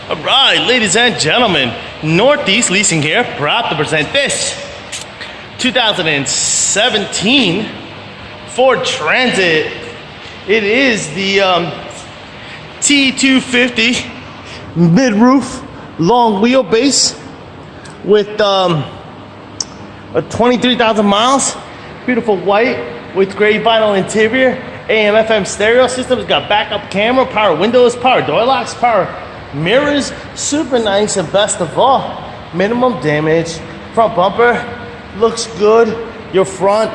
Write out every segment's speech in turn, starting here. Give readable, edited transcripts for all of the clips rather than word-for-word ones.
All right, ladies and gentlemen, Northeast Leasing here, proud to present this 2017 Ford Transit. It is the T-250 mid-roof, long wheelbase with 23,000 miles. Beautiful white with gray vinyl interior, AM/FM stereo system. It's got backup camera, power windows, power door locks, power mirrors. Super nice, and best of all, minimum damage. Front bumper looks good. Your front.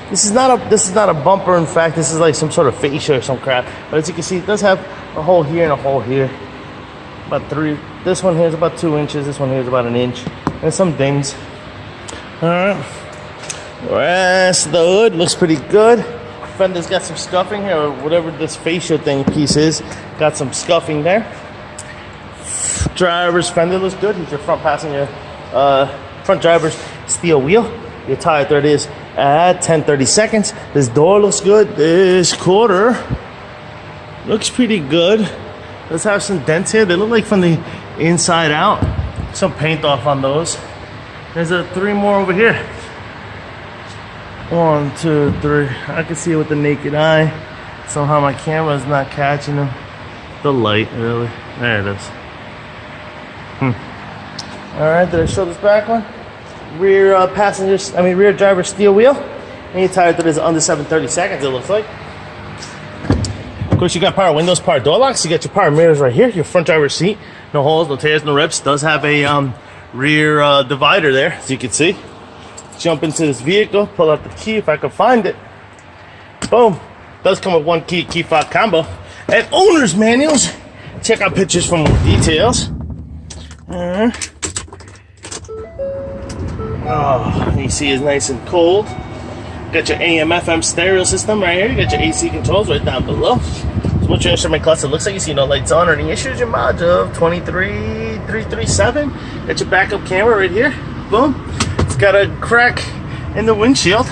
This is not a bumper. In fact, this is like some sort of fascia or some crap. But as you can see, it does have a hole here and a hole here. About 3. This one here is about 2 inches. This one here is about 1 inch. And some dings. All right. The rest of the hood looks pretty good. Fender's got some scuffing here, or whatever this fascia thing piece is. Got some scuffing there. Driver's fender looks good. Here's your front passenger, front driver's steel wheel. Your tire thread is at 10/32. This door looks good. This quarter looks pretty good. Let's have some dents here. They look like from the inside out. Some paint off on those. There's 3 more over here. 1, 2, 3. I can see it with the naked eye. Somehow my camera is not catching them. The light, really. There it is. All right, did I show this back one? Rear rear driver steel wheel. And your tire that is under 7/32, it looks like. Of course, you got power windows, power door locks. You got your power mirrors right here. Your front driver's seat. No holes, no tears, no rips. Does have a rear divider there, as you can see. Jump into this vehicle, pull out the key if I can find it. Boom. Does come with 1 key fob combo. And owner's manuals. Check out pictures for more details. You see it's nice and cold. Got your AM/FM stereo system right here. You got your AC controls right down below. So what's your instrument cluster looks like? You see no lights on or any issues. Your mileage of 23,337. Got your backup camera right here. Boom. It's got a crack in the windshield.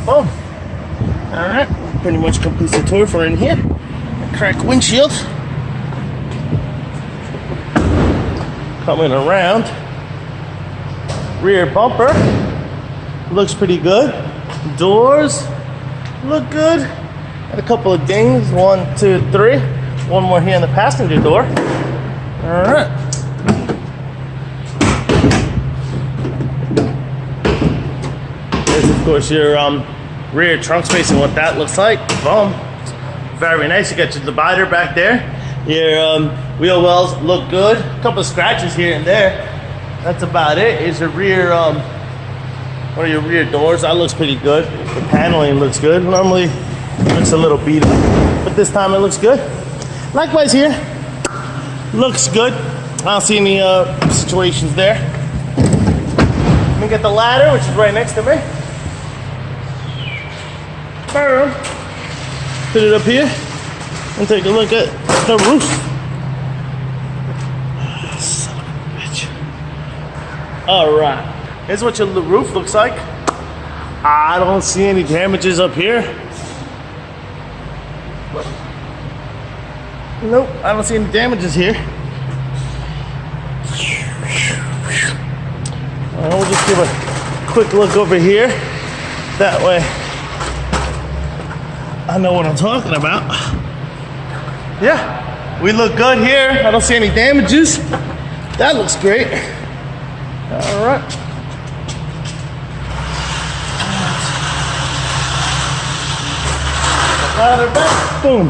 Boom. All right. Pretty much completes the tour for in here. A cracked windshield. Coming around. Rear bumper looks pretty good. Doors look good. Got a couple of dings. 1, 2, 3. 1 more here in the passenger door. All right. There's of course your rear trunk space and what that looks like. Boom. Very nice. You got your divider back there. Your wheel wells look good. A couple of scratches here and there. That's about it. Is your rear, one of your rear doors. That looks pretty good. The paneling looks good. Normally it looks a little beat up, but this time it looks good. Likewise here, looks good. I don't see any situations there. Let me get the ladder, which is right next to me. Boom. Put it up here and take a look at the roof. All right, here's what your roof looks like. I don't see any damages up here. Nope, I don't see any damages here. We'll just give a quick look over here. That way, I know what I'm talking about. Yeah, we look good here. I don't see any damages. That looks great. All right. Ladder back. Boom.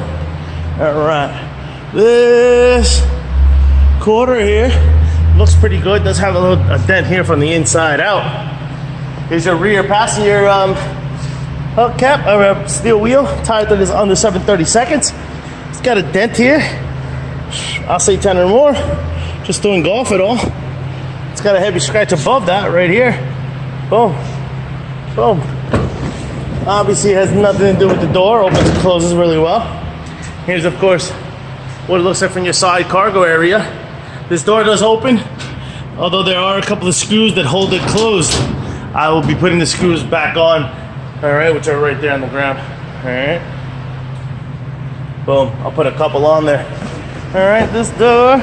All right. This quarter here looks pretty good. Does have a dent here from the inside out. Here's your rear passenger hubcap or steel wheel. Tire that is under 7/32. It's got a dent here. I'll say 10 or more. Just doing golf at all. It's got a heavy scratch above that right here. Boom. Boom. Obviously it has nothing to do with the door. Opens and closes really well. Here's of course what it looks like from your side cargo area. This door does open, although there are a couple of screws that hold it closed. I will be putting the screws back on, all right, which are right there on the ground. All right. Boom. I'll put a couple on there. All right, this door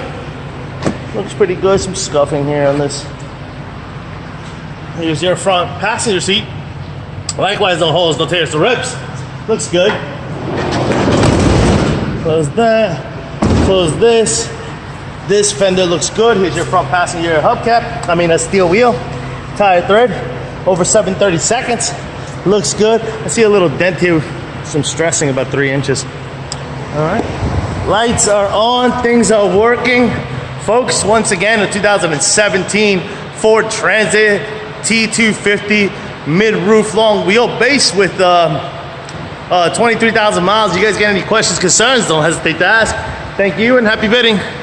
Looks pretty good. Some scuffing here on this. Here's your front passenger seat. Likewise, no holes, no tears, no rips. Looks good. Close that. Close this. This fender looks good. Here's your front passenger hubcap. I mean, a steel wheel. Tire thread. Over 7/32. Looks good. I see a little dent here. Some stressing, about 3 inches. All right. Lights are on. Things are working. Folks, once again, a 2017 Ford Transit T-250 mid-roof long wheelbase with 23,000 miles. You guys got any questions, concerns, don't hesitate to ask. Thank you and happy bidding.